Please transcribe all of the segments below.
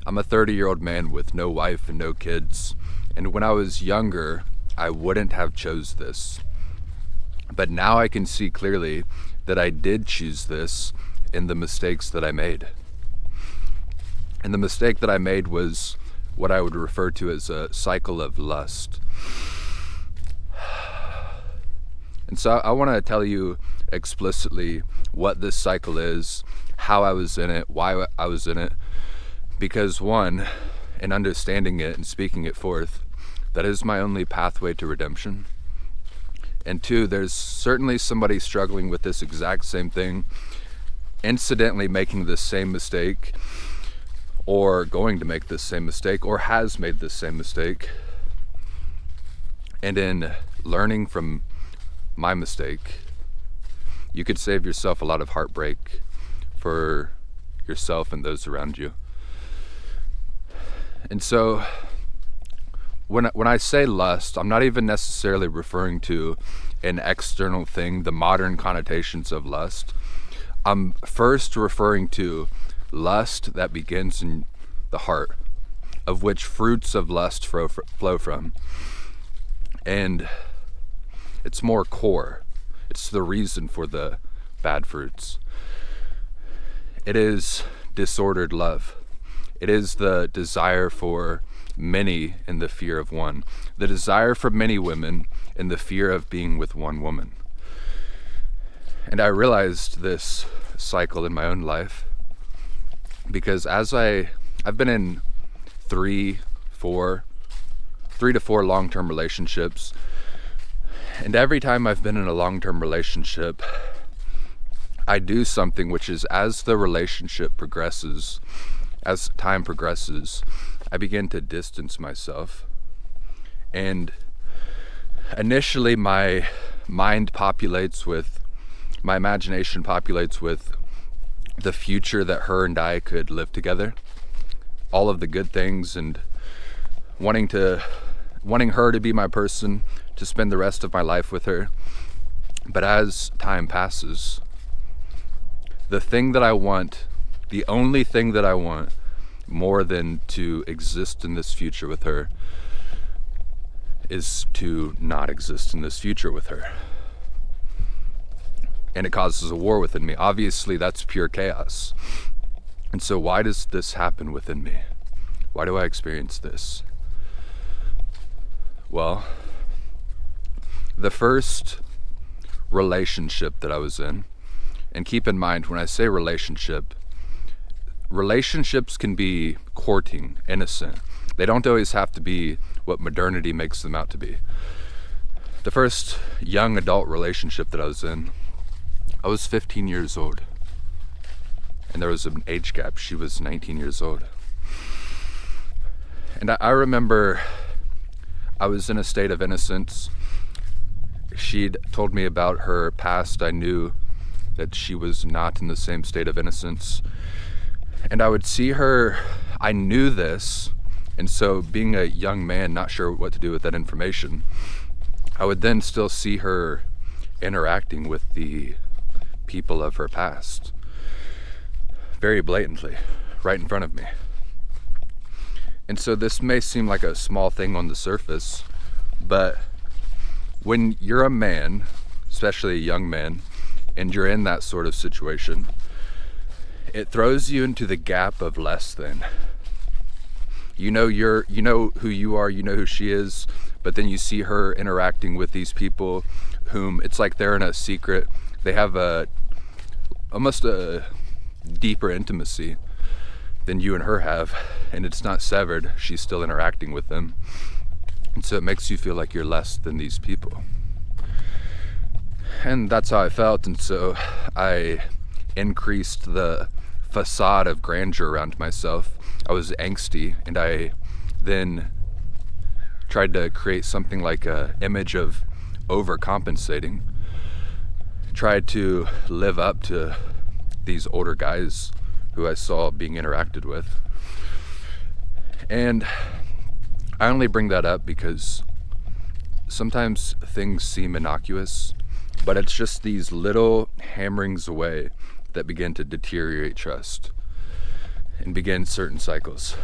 I'm a 30-year-old man with no wife and no kids. And when I was younger, I wouldn't have chose this. But now I can see clearly that I did choose this in the mistakes that I made. And the mistake that I made was what I would refer to as a cycle of lust. And so I want to tell you explicitly what this cycle is, how I was in it, why I was in it. Because one, in understanding it and speaking it forth, that is my only pathway to redemption. And two, there's certainly somebody struggling with this exact same thing, incidentally making this same mistake, or going to make this same mistake, or has made this same mistake. And in learning from my mistake, you could save yourself a lot of heartbreak for yourself and those around you. And so when I say lust, I'm not even necessarily referring to an external thing, the modern connotations of lust. I'm first referring to lust that begins in the heart, of which fruits of lust flow from. And it's more core. It's the reason for the bad fruits. It is disordered love. It is the desire for many in the fear of one. The desire for many women in the fear of being with one woman. And I realized this cycle in my own life because as I've been in 3 to 4 long-term relationships, and every time I've been in a long-term relationship, I do something which is, as the relationship progresses, as time progresses, I begin to distance myself. And initially my imagination populates with the future that her and I could live together, all of the good things, and wanting her to be my person, to spend the rest of my life with her. But as time passes, the thing that I want, the only thing that I want more than to exist in this future with her, is to not exist in this future with her. And it causes a war within me. Obviously, that's pure chaos. And so why does this happen within me? Why do I experience this? Well, the first relationship that I was in, and keep in mind, when I say relationships can be courting, innocent. They don't always have to be what modernity makes them out to be. The first young adult relationship that I was in, I was 15 years old. And there was an age gap. She was 19 years old. And I remember I was in a state of innocence. She'd told me about her past. I knew that she was not in the same state of innocence. And I would see her, I knew this, and so being a young man, not sure what to do with that information, I would then still see her interacting with the people of her past, very blatantly, right in front of me. And so this may seem like a small thing on the surface, but when you're a man, especially a young man, and you're in that sort of situation, it throws you into the gap of less than. You know who you are, you know who she is, but then you see her interacting with these people whom it's like they're in a secret. They have almost a deeper intimacy than you and her have, and it's not severed. She's still interacting with them. And so it makes you feel like you're less than these people. And that's how I felt, and so I increased the facade of grandeur around myself. I was angsty, and I then tried to create something like an image of overcompensating. Tried to live up to these older guys who I saw being interacted with. And I only bring that up because sometimes things seem innocuous, but it's just these little hammerings away that begin to deteriorate trust. and begin certain cycles.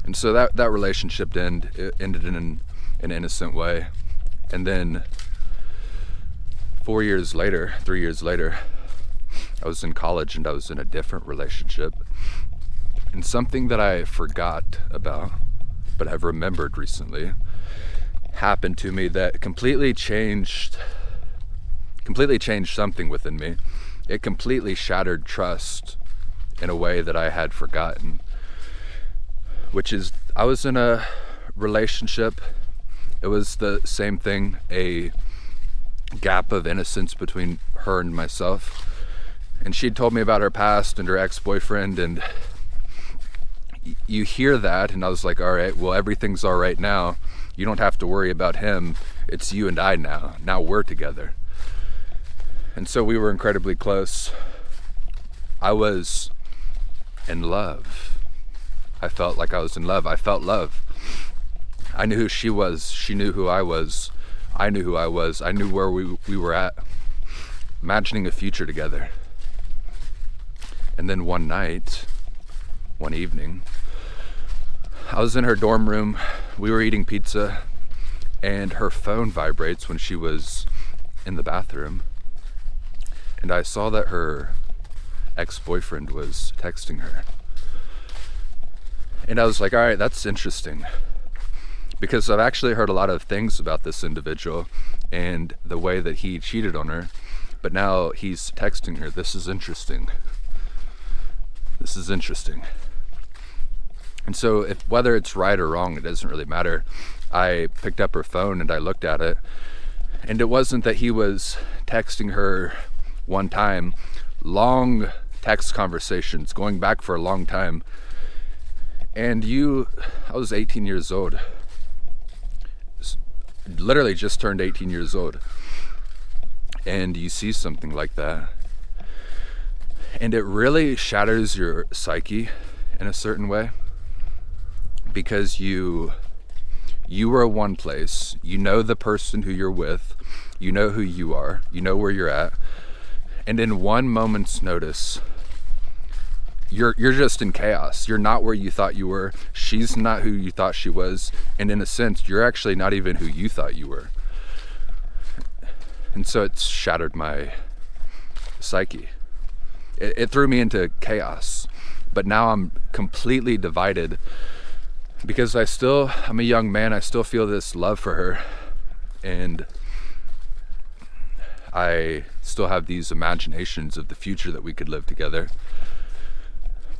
And so that relationship ended in an innocent way. And then 3 years later, I was in college and I was in a different relationship. And something that I forgot about, but have remembered recently, happened to me that completely changed something within me. It completely shattered trust in a way that I had forgotten, which is I was in a relationship. It was the same thing, a gap of innocence between her and myself. And she'd told me about her past and her ex-boyfriend, and you hear that, and I was like, all right, well, everything's all right now. You don't have to worry about him. It's you and I now. Now we're together. And so we were incredibly close. I was in love. I felt like I was in love. I felt love. I knew who she was. She knew who I was. I knew who I was. I knew where we were at. Imagining a future together. And then one evening, I was in her dorm room. We were eating pizza, and her phone vibrates when she was in the bathroom. And I saw that her ex-boyfriend was texting her. And I was like, all right, that's interesting. Because I've actually heard a lot of things about this individual and the way that he cheated on her. But now he's texting her. This is interesting. This is interesting. And so whether it's right or wrong, it doesn't really matter. I picked up her phone and I looked at it. And it wasn't that he was texting her one time. Long text conversations going back for a long time. And I was 18 years old. Literally just turned 18 years old. And you see something like that. And it really shatters your psyche in a certain way. Because you are one place. You know the person who you're with. You know who you are. You know where you're at. And in one moment's notice, you're just in chaos. You're not where you thought you were. She's not who you thought she was. And in a sense, you're actually not even who you thought you were. And so it's shattered my psyche. It threw me into chaos. But now I'm completely divided because I'm a young man. I still feel this love for her. And I still have these imaginations of the future that we could live together.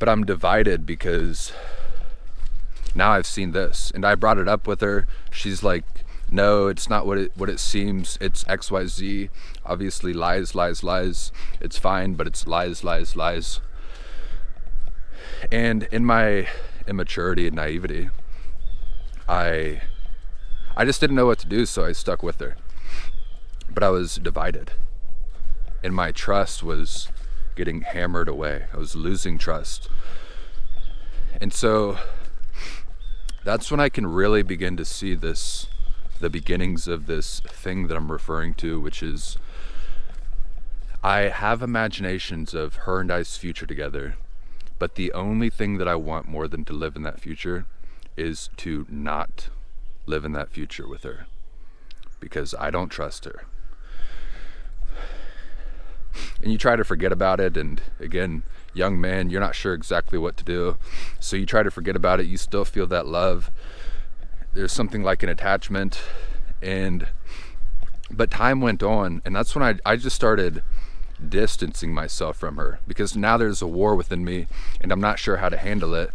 But I'm divided because now I've seen this. And I brought it up with her. She's like, no, it's not what it seems. It's XYZ. Obviously lies. It's fine, but it's lies. And in my immaturity and naivety, I just didn't know what to do, so I stuck with her. But I was divided. And my trust was getting hammered away. I was losing trust. And so that's when I can really begin to see the beginnings of this thing that I'm referring to, which is I have imaginations of her and I's future together, but the only thing that I want more than to live in that future is to not live in that future with her, because I don't trust her. And you try to forget about it, and again, young man, you're not sure exactly what to do, so you try to forget about it. You still feel that love. There's something like an attachment, but time went on, and that's when I just started distancing myself from her, because now there's a war within me and I'm not sure how to handle it.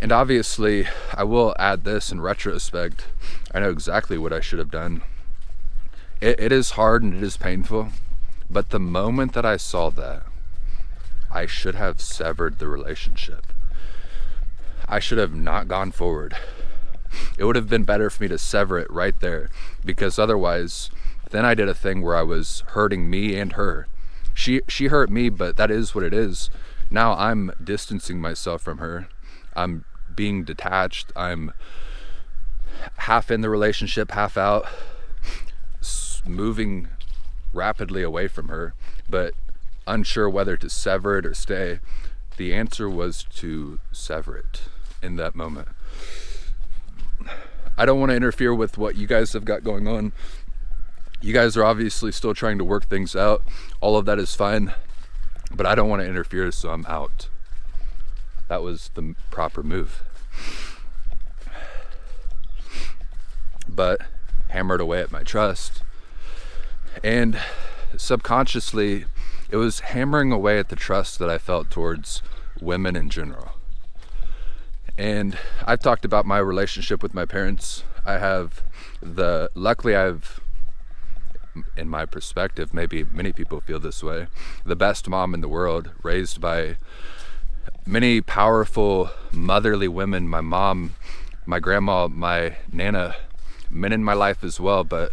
And obviously, I will add this in retrospect, I know exactly what I should have done. It is hard and it is painful, but the moment that I saw that, I should have severed the relationship. I should have not gone forward. It would have been better for me to sever it right there, because otherwise, then I did a thing where I was hurting me and her. She hurt me, but that is what it is. Now I'm distancing myself from her. I'm being detached. I'm half in the relationship, half out, moving rapidly away from her, but unsure whether to sever it or stay. the answer was to sever it in that moment. I don't want to interfere with what you guys have got going on. You guys are obviously still trying to work things out. All of that is fine, but I don't want to interfere, so I'm out. That was the proper move. But hammered away at my trust, and subconsciously it was hammering away at the trust that I felt towards women in general. And I've talked about my relationship with my parents. Luckily I've, in my perspective, maybe many people feel this way, the best mom in the world, raised by many powerful motherly women, my mom, my grandma, my nana, men in my life as well. But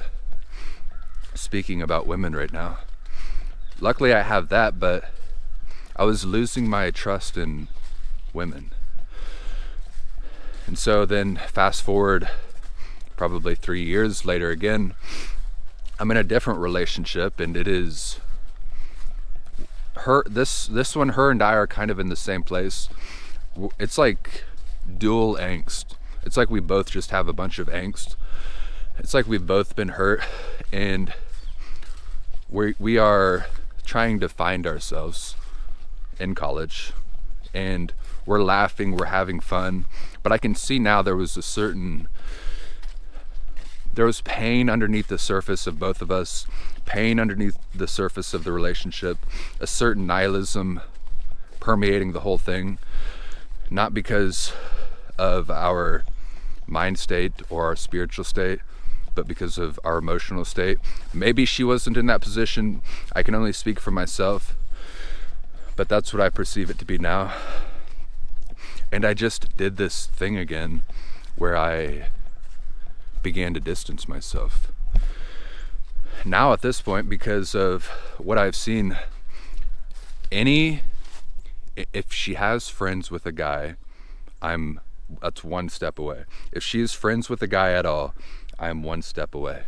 speaking about women right now, luckily I have that, but I was losing my trust in women. And so then fast forward probably 3 years later again, I'm in a different relationship, and it is her, this one, her and I are kind of in the same place. It's like dual angst. It's like we both just have a bunch of angst. It's like we've both been hurt, and we are trying to find ourselves in college, and we're laughing, we're having fun, but I can see now there was pain underneath the surface of both of us, pain underneath the surface of the relationship, a certain nihilism permeating the whole thing, not because of our mind state or our spiritual state, but because of our emotional state. Maybe she wasn't in that position. I can only speak for myself, but that's what I perceive it to be now. And I just did this thing again where I began to distance myself. Now at this point, because of what I've seen, if she has friends with a guy, that's one step away. If she's friends with a guy at all, I'm one step away.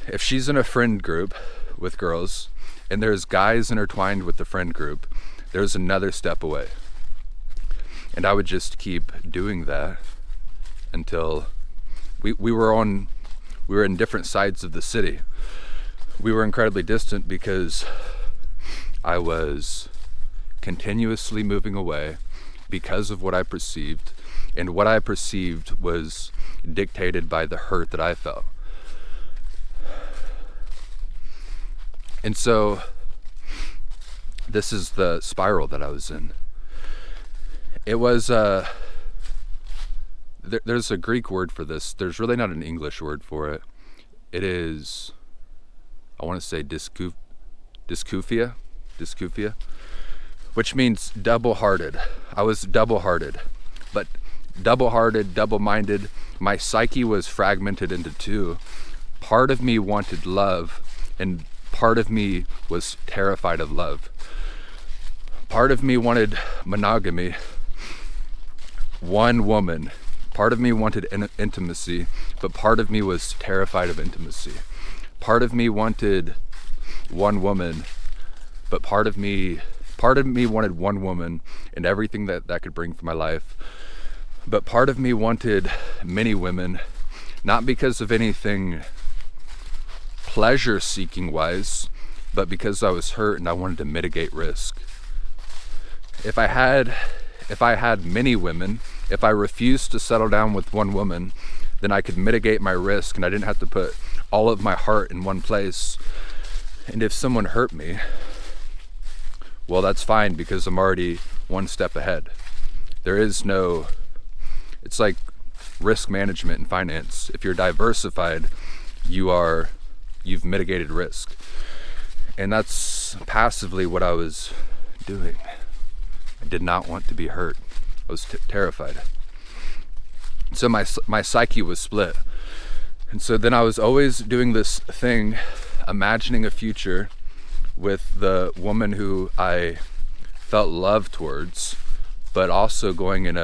If she's in a friend group with girls and there's guys intertwined with the friend group, there's another step away. And I would just keep doing that until we were in different sides of the city. We were incredibly distant because I was continuously moving away because of what I perceived, and what I perceived was dictated by the hurt that I felt. And so this is the spiral that I was in. It was there's a Greek word for this. There's really not an English word for it. It is, I want to say dyskouphia, which means double-hearted. I was double-hearted, but double-hearted, double-minded. My psyche was fragmented into two. Part of me wanted love, and part of me was terrified of love. Part of me wanted monogamy, one woman. Part of me wanted intimacy, but part of me was terrified of intimacy. Part of me wanted one woman, but part of me wanted one woman and everything that could bring for my life. But part of me wanted many women, not because of anything pleasure-seeking wise, but because I was hurt and I wanted to mitigate risk. If I had many women, if I refused to settle down with one woman, then I could mitigate my risk and I didn't have to put all of my heart in one place. And if someone hurt me, well, that's fine because I'm already one step ahead. It's like risk management in finance. If you're diversified, you've mitigated risk. And that's passively what I was doing. I did not want to be hurt. I was terrified. So my psyche was split. And so then I was always doing this thing, imagining a future with the woman who I felt love towards, but also going in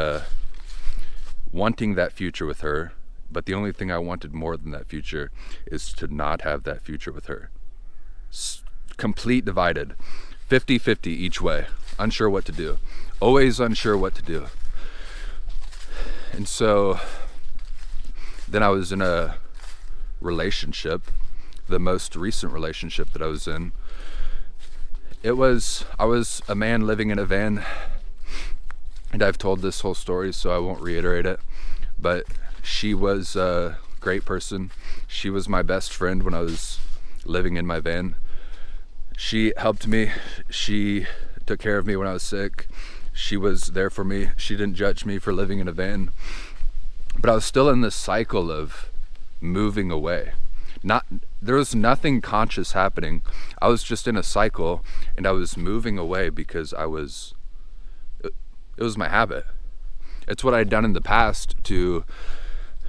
wanting that future with her. But the only thing I wanted more than that future is to not have that future with her. Complete divided, 50-50 each way. unsure what to do, always unsure what to do. And so then I was in a relationship, the most recent relationship that I was in. I was a man living in a van, and I've told this whole story, so I won't reiterate it, but she was a great person. She was my best friend when I was living in my van. She helped me. She took care of me when I was sick. She was there for me. She didn't judge me for living in a van. But I was still in this cycle of moving away. There was nothing conscious happening. I was just in a cycle, and I was moving away because it was my habit. It's what I'd done in the past to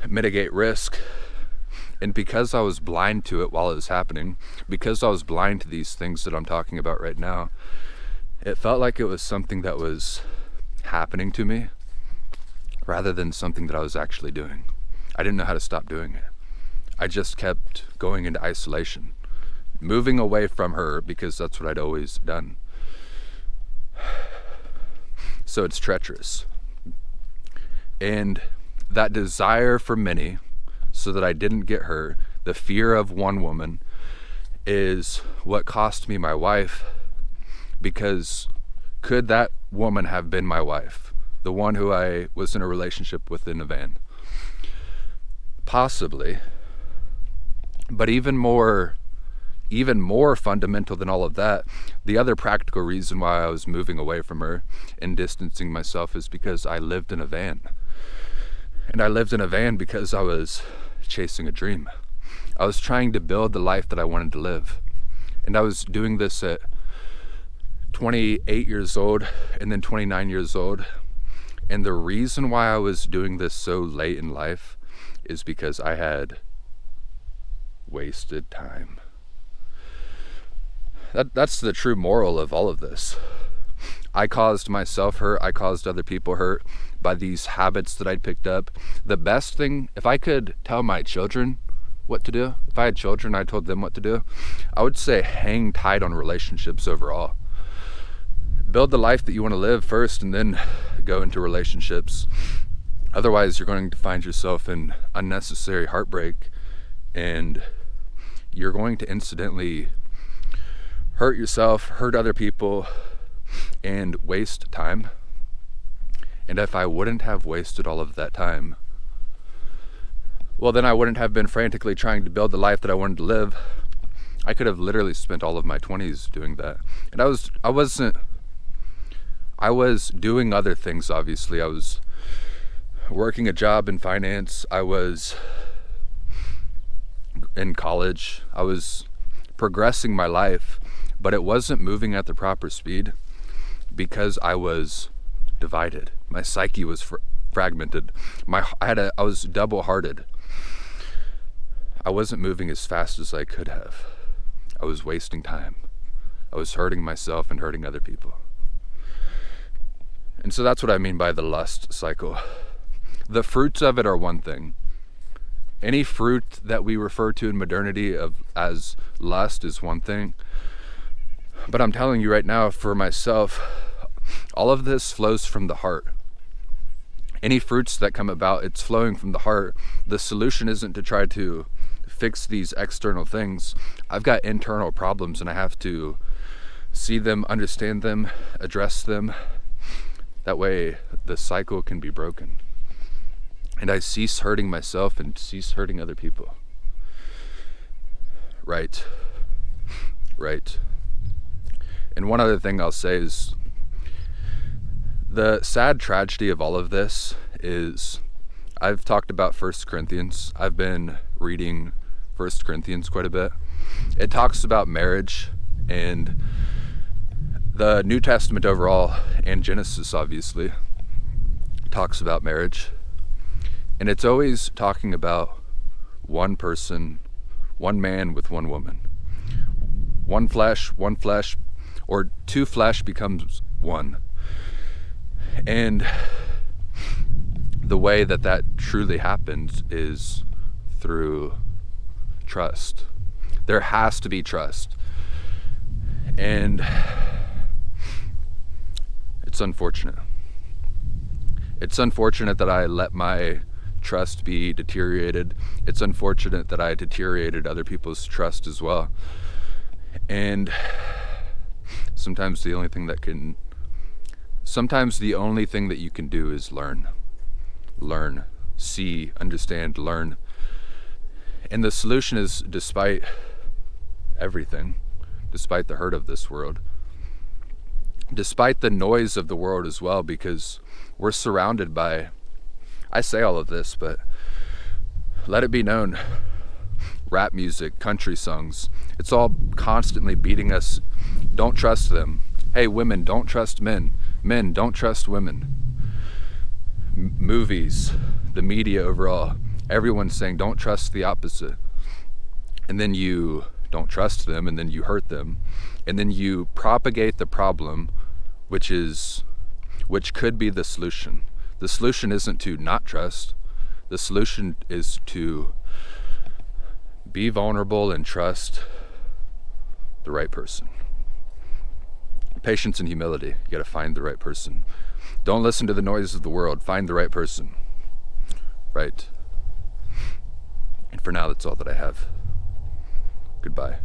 mitigate risk. And because I was blind to it while it was happening, because I was blind to these things that I'm talking about right now, it felt like it was something that was happening to me rather than something that I was actually doing. I didn't know how to stop doing it. I just kept going into isolation, moving away from her because that's what I'd always done. So it's treacherous. And that desire for many, so that I didn't get her, the fear of one woman, is what cost me my wife. Because could that woman have been my wife? The one who I was in a relationship with in a van? Possibly. But even more fundamental than all of that, the other practical reason why I was moving away from her and distancing myself is because I lived in a van. And I lived in a van because I was chasing a dream. I was trying to build the life that I wanted to live. And I was doing this at 28 years old and then 29 years old. And the reason why I was doing this so late in life is because I had wasted time. That's the true moral of all of this. I caused myself hurt. I caused other people hurt by these habits that I'd picked up. The best thing, if I could tell my children what to do, if I had children, I told them what to do, I would say hang tight on relationships overall. Build the life that you want to live first and then go into relationships. Otherwise, you're going to find yourself in unnecessary heartbreak, and you're going to incidentally hurt yourself, hurt other people, and waste time. And if I wouldn't have wasted all of that time, well, then I wouldn't have been frantically trying to build the life that I wanted to live. I could have literally spent all of my 20s doing that. And I was doing other things, obviously. I was working a job in finance. I was in college. I was progressing my life, but it wasn't moving at the proper speed because I was divided. My psyche was fragmented. I was double-hearted. I wasn't moving as fast as I could have. I was wasting time. I was hurting myself and hurting other people. And so that's what I mean by the lust cycle. The fruits of it are one thing. Any fruit that we refer to in modernity as lust is one thing. But I'm telling you right now, for myself, all of this flows from the heart. Any fruits that come about, it's flowing from the heart. The solution isn't to try to fix these external things. I've got internal problems and I have to see them, understand them, address them. That way the cycle can be broken. And I cease hurting myself and cease hurting other people. Right. And one other thing I'll say is, the sad tragedy of all of this is, I've talked about 1 Corinthians. I've been reading 1 Corinthians quite a bit. It talks about marriage and the New Testament overall, and Genesis obviously talks about marriage. And it's always talking about one person, one man with one woman. One flesh, or two flesh becomes one. And the way that truly happens is through trust. There has to be trust. And It's unfortunate. It's unfortunate that I let my trust be deteriorated. It's unfortunate that I deteriorated other people's trust as well. And sometimes the only thing that you can do is learn. Learn, see, understand, learn. And the solution is, despite everything, despite the hurt of this world, despite the noise of the world as well, because we're surrounded by, I say all of this, but let it be known, rap music, country songs, it's all constantly beating us. Don't trust them. Hey, women, don't trust men. Men, don't trust women. Movies, the media overall, everyone's saying don't trust the opposite. And then you don't trust them, and then you hurt them, and then you propagate the problem, which could be the solution. The solution isn't to not trust. The solution is to be vulnerable and trust the right person. Patience and humility. You got to find the right person. Don't listen to the noise of the world. Find the right person. Right. And for now, that's all that I have. Goodbye.